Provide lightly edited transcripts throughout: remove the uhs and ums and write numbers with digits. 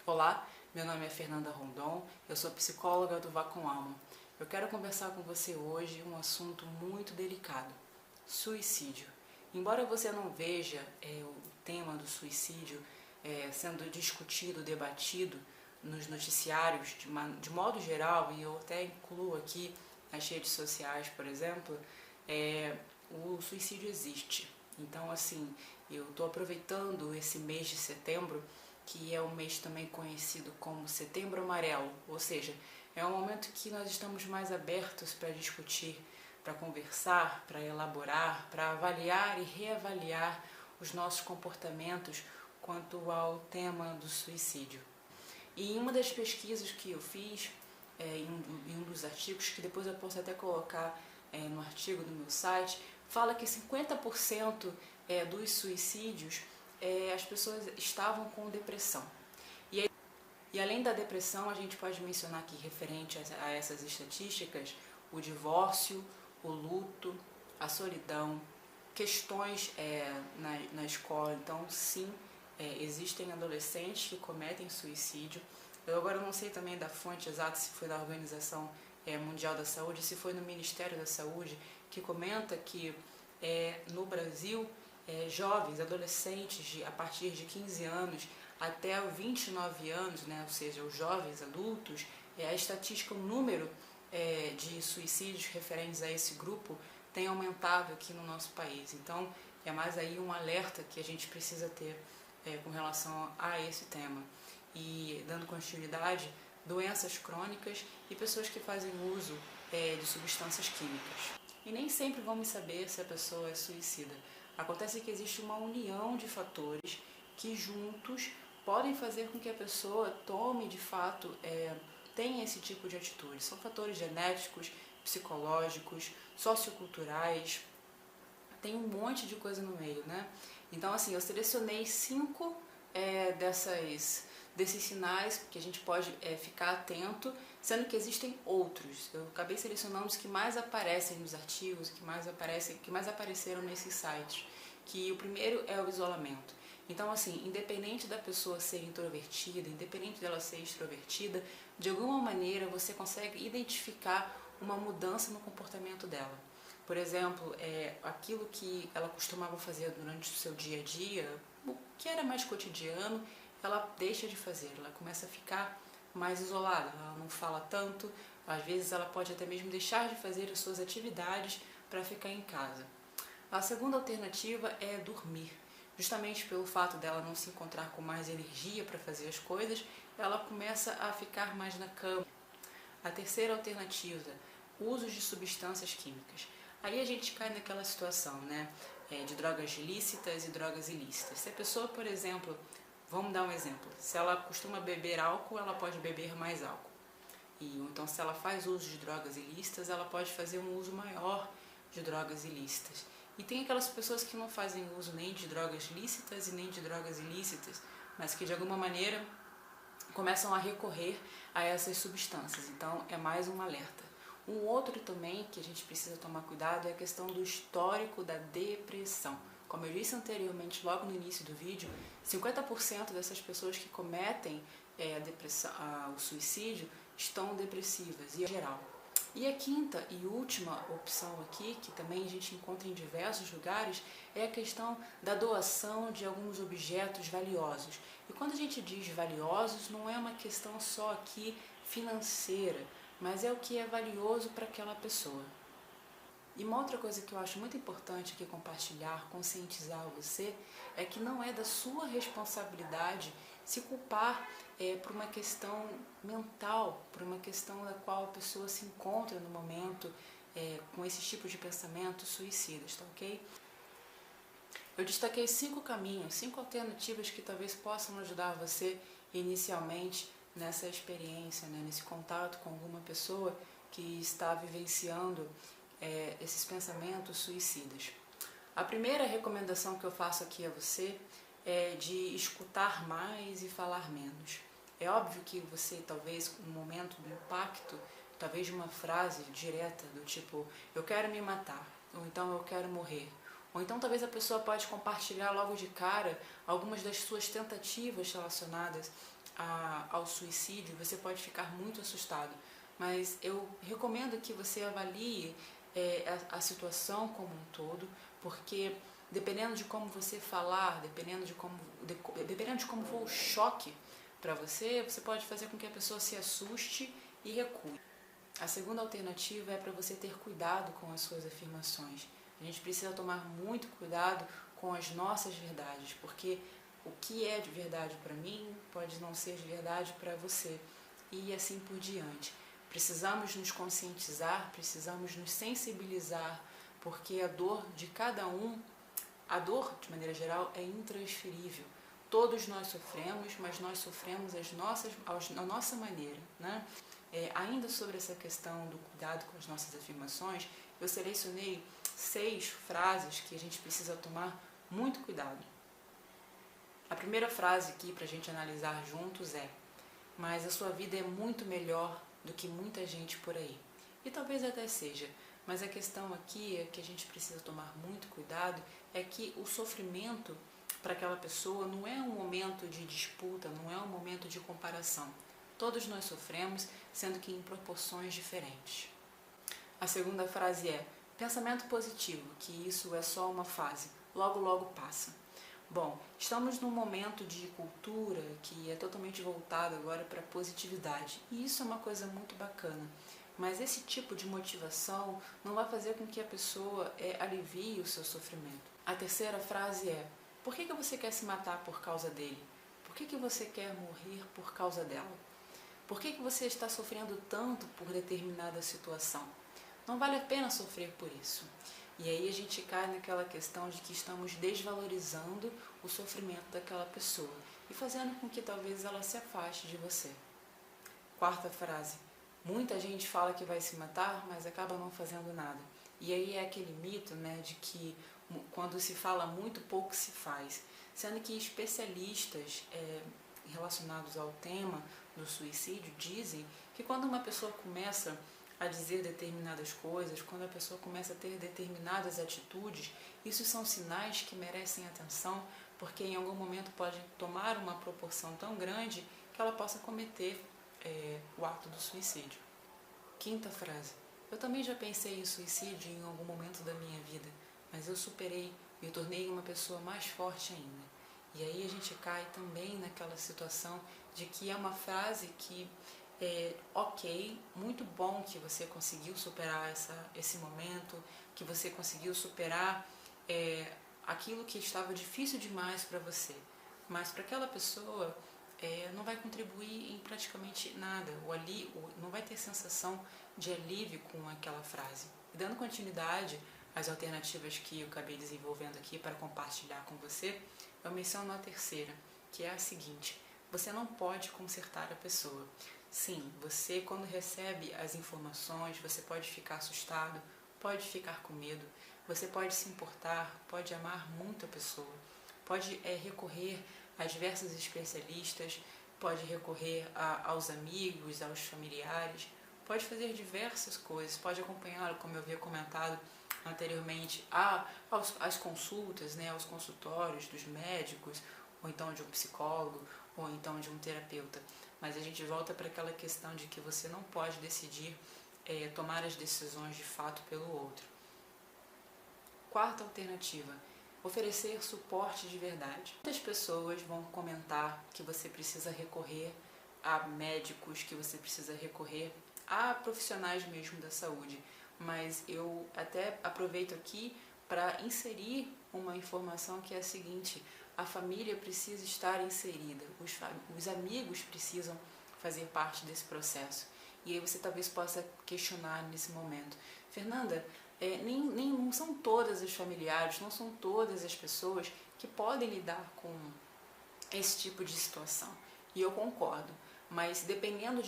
Olá, meu nome é Fernanda Rondon, eu sou psicóloga do Vá com Alma. Eu quero conversar com você hoje um assunto muito delicado, suicídio. Embora você não veja o tema do suicídio sendo discutido, debatido nos noticiários de modo geral, e eu até incluo aqui nas redes sociais, por exemplo, o suicídio existe. Então, assim, eu estou aproveitando esse mês de setembro, que é um mês também conhecido como Setembro Amarelo, ou seja, é um momento que nós estamos mais abertos para discutir, para conversar, para elaborar, para avaliar e reavaliar os nossos comportamentos quanto ao tema do suicídio. E em uma das pesquisas que eu fiz, em um dos artigos, que depois eu posso até colocar no artigo do meu site, fala que 50% dos suicídios as pessoas estavam com depressão. E além da depressão, a gente pode mencionar aqui, referente a essas estatísticas, o divórcio, o luto, a solidão, questões na escola. Então, sim, existem adolescentes que cometem suicídio. Eu agora não sei também da fonte exata, se foi da Organização Mundial da Saúde, se foi no Ministério da Saúde, que comenta que no Brasil, jovens, adolescentes a partir de 15 anos até 29 anos, né, ou seja, os jovens adultos, a estatística, o número de suicídios referentes a esse grupo tem aumentado aqui no nosso país. Então, é mais aí um alerta que a gente precisa ter com relação a esse tema. E, dando continuidade, doenças crônicas e pessoas que fazem uso de substâncias químicas. E nem sempre vamos saber se a pessoa é suicida. Acontece que existe uma união de fatores que juntos podem fazer com que a pessoa tome, de fato, tenha esse tipo de atitude. São fatores genéticos, psicológicos, socioculturais, tem um monte de coisa no meio, né? Então, assim, eu selecionei 5 desses sinais que a gente pode ficar atento, sendo que existem outros. Eu acabei selecionando os que mais aparecem nos artigos, que mais apareceram nesses sites. Que o primeiro é o isolamento. Então, assim, independente da pessoa ser introvertida, independente dela ser extrovertida, de alguma maneira você consegue identificar uma mudança no comportamento dela. Por exemplo, aquilo que ela costumava fazer durante o seu dia a dia, o que era mais cotidiano, ela deixa de fazer, ela começa a ficar mais isolada, ela não fala tanto, às vezes ela pode até mesmo deixar de fazer as suas atividades para ficar em casa. A segunda alternativa é dormir. Justamente pelo fato dela não se encontrar com mais energia para fazer as coisas, ela começa a ficar mais na cama. A terceira alternativa, uso de substâncias químicas. Aí a gente cai naquela situação, né, de drogas lícitas e drogas ilícitas. Se a pessoa, por exemplo, vamos dar um exemplo, se ela costuma beber álcool, ela pode beber mais álcool. Então, se ela faz uso de drogas ilícitas, ela pode fazer um uso maior de drogas ilícitas. E tem aquelas pessoas que não fazem uso nem de drogas lícitas e nem de drogas ilícitas, mas que de alguma maneira começam a recorrer a essas substâncias. Então, é mais um alerta. Um outro também que a gente precisa tomar cuidado é a questão do histórico da depressão. Como eu disse anteriormente, logo no início do vídeo, 50% dessas pessoas que cometem o suicídio estão depressivas, e em geral. E a quinta e última opção aqui, que também a gente encontra em diversos lugares, é a questão da doação de alguns objetos valiosos. E quando a gente diz valiosos, não é uma questão só aqui financeira, mas é o que é valioso para aquela pessoa. E uma outra coisa que eu acho muito importante aqui compartilhar, conscientizar você, é que não é da sua responsabilidade se culpar por uma questão mental, por uma questão da qual a pessoa se encontra no momento com esses tipos de pensamentos suicidas, tá ok? Eu destaquei 5 caminhos, 5 alternativas que talvez possam ajudar você inicialmente nessa experiência, né, nesse contato com alguma pessoa que está vivenciando esses pensamentos suicidas. A primeira recomendação que eu faço aqui a você é de escutar mais e falar menos. É óbvio que você, talvez, no momento do impacto, talvez de uma frase direta do tipo, eu quero me matar, ou então eu quero morrer, ou então talvez a pessoa pode compartilhar logo de cara algumas das suas tentativas relacionadas ao suicídio, você pode ficar muito assustado, mas eu recomendo que você avalie a situação como um todo, porque dependendo de como você falar, dependendo de como for o choque para você, você pode fazer com que a pessoa se assuste e recue. A segunda alternativa é para você ter cuidado com as suas afirmações. A gente precisa tomar muito cuidado com as nossas verdades, porque o que é de verdade para mim pode não ser de verdade para você, e assim por diante. Precisamos nos conscientizar, precisamos nos sensibilizar, porque a dor de cada um, a dor de maneira geral, é intransferível. Todos nós sofremos, mas nós sofremos a nossa maneira, né? Ainda sobre essa questão do cuidado com as nossas afirmações, eu selecionei 6 frases que a gente precisa tomar muito cuidado. A primeira frase aqui para a gente analisar juntos é: mas a sua vida é muito melhor do que muita gente por aí. E talvez até seja, mas a questão aqui é que a gente precisa tomar muito cuidado, é que o sofrimento para aquela pessoa não é um momento de disputa, não é um momento de comparação. Todos nós sofremos, sendo que em proporções diferentes. A segunda frase é: pensamento positivo, que isso é só uma fase, logo logo passa. Bom, estamos num momento de cultura que é totalmente voltado agora para a positividade, e isso é uma coisa muito bacana. Mas esse tipo de motivação não vai fazer com que a pessoa alivie o seu sofrimento. A terceira frase é: por que você quer se matar por causa dele? Por que você quer morrer por causa dela? Por que você está sofrendo tanto por determinada situação? Não vale a pena sofrer por isso. E aí a gente cai naquela questão de que estamos desvalorizando o sofrimento daquela pessoa e fazendo com que talvez ela se afaste de você. Quarta frase: muita gente fala que vai se matar, mas acaba não fazendo nada. E aí é aquele mito, né, de que quando se fala muito, pouco se faz. Sendo que especialistas relacionados ao tema do suicídio dizem que quando uma pessoa começa a dizer determinadas coisas, quando a pessoa começa a ter determinadas atitudes, isso são sinais que merecem atenção, porque em algum momento pode tomar uma proporção tão grande que ela possa cometer o ato do suicídio. Quinta frase: eu também já pensei em suicídio em algum momento da minha vida, mas eu superei, me tornei uma pessoa mais forte ainda. E aí a gente cai também naquela situação de que é uma frase que ok, muito bom que você conseguiu superar esse momento, que você conseguiu superar aquilo que estava difícil demais para você, mas para aquela pessoa não vai contribuir em praticamente nada, não vai ter sensação de alívio com aquela frase. E dando continuidade às alternativas que eu acabei desenvolvendo aqui para compartilhar com você, eu menciono a terceira, que é a seguinte: você não pode consertar a pessoa. Sim, você quando recebe as informações, você pode ficar assustado, pode ficar com medo, você pode se importar, pode amar muito a pessoa, pode recorrer a diversos especialistas, pode recorrer aos amigos, aos familiares, pode fazer diversas coisas, pode acompanhá-lo, como eu havia comentado anteriormente, às consultas, né, aos consultórios dos médicos, ou então de um psicólogo, ou então de um terapeuta. Mas a gente volta para aquela questão de que você não pode decidir tomar as decisões de fato pelo outro. Quarta alternativa: oferecer suporte de verdade. Muitas pessoas vão comentar que você precisa recorrer a médicos, que você precisa recorrer a profissionais mesmo da saúde, mas eu até aproveito aqui para inserir uma informação que é a seguinte: a família precisa estar inserida, os amigos precisam fazer parte desse processo. E aí você talvez possa questionar nesse momento: Fernanda, não são todas os familiares, não são todas as pessoas que podem lidar com esse tipo de situação. E eu concordo, mas dependendo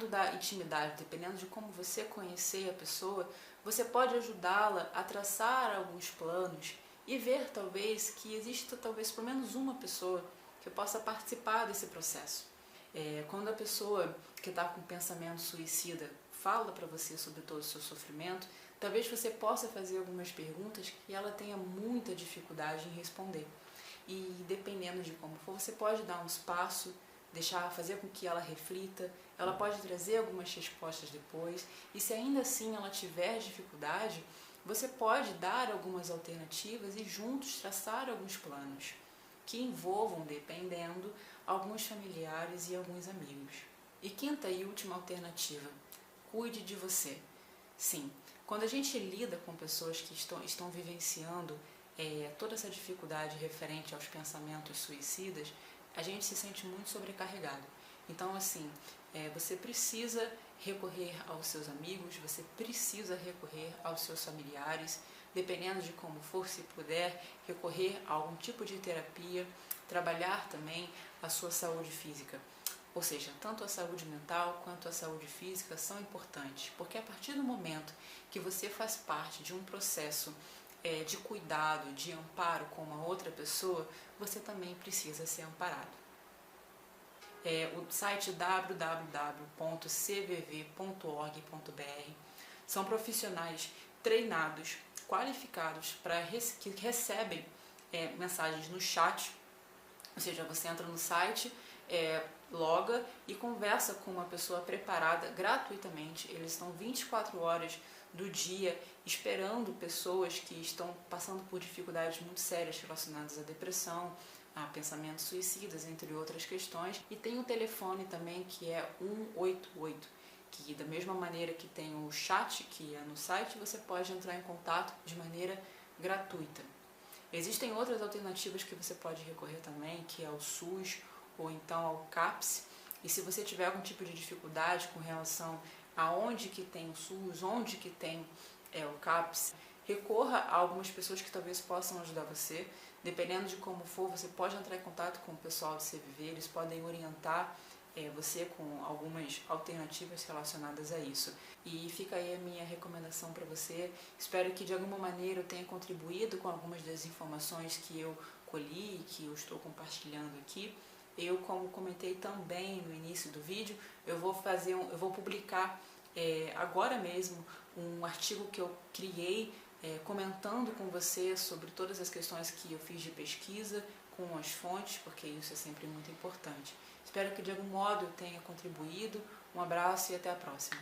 da intimidade, dependendo de como você conhecer a pessoa, você pode ajudá-la a traçar alguns planos e ver talvez que exista talvez pelo menos uma pessoa que possa participar desse processo. Quando a pessoa que está com pensamento suicida fala para você sobre todo o seu sofrimento, talvez você possa fazer algumas perguntas que ela tenha muita dificuldade em responder. E dependendo de como for, você pode dar um espaço, fazer com que ela reflita, ela pode trazer algumas respostas depois, e se ainda assim ela tiver dificuldade, você pode dar algumas alternativas e juntos traçar alguns planos que envolvam, dependendo, alguns familiares e alguns amigos. E quinta e última alternativa, cuide de você. Sim, quando a gente lida com pessoas que estão vivenciando toda essa dificuldade referente aos pensamentos suicidas, a gente se sente muito sobrecarregado. Então, assim, você precisa recorrer aos seus amigos, você precisa recorrer aos seus familiares, dependendo de como for, se puder, recorrer a algum tipo de terapia, trabalhar também a sua saúde física. Ou seja, tanto a saúde mental quanto a saúde física são importantes, porque a partir do momento que você faz parte de um processo de cuidado, de amparo com uma outra pessoa, você também precisa ser amparado. O site www.cvv.org.br são profissionais treinados, qualificados, que recebem mensagens no chat, ou seja, você entra no site, loga e conversa com uma pessoa preparada gratuitamente. Eles estão 24 horas do dia esperando pessoas que estão passando por dificuldades muito sérias relacionadas à depressão, a pensamentos suicidas, entre outras questões. E tem o telefone também, que é 188, que da mesma maneira que tem o chat, que é no site, você pode entrar em contato de maneira gratuita. Existem outras alternativas que você pode recorrer também, que é o SUS ou então ao CAPS. E se você tiver algum tipo de dificuldade com relação a onde que tem o SUS, onde que tem o CAPS, recorra a algumas pessoas que talvez possam ajudar você. Dependendo de como for, você pode entrar em contato com o pessoal do CVV, eles podem orientar você com algumas alternativas relacionadas a isso. E fica aí a minha recomendação para você. Espero que de alguma maneira eu tenha contribuído com algumas das informações que eu colhi, que eu estou compartilhando aqui. Eu, como comentei também no início do vídeo, eu vou publicar agora mesmo um artigo que eu criei comentando com você sobre todas as questões que eu fiz de pesquisa, com as fontes, porque isso é sempre muito importante. Espero que de algum modo eu tenha contribuído. Um abraço e até a próxima.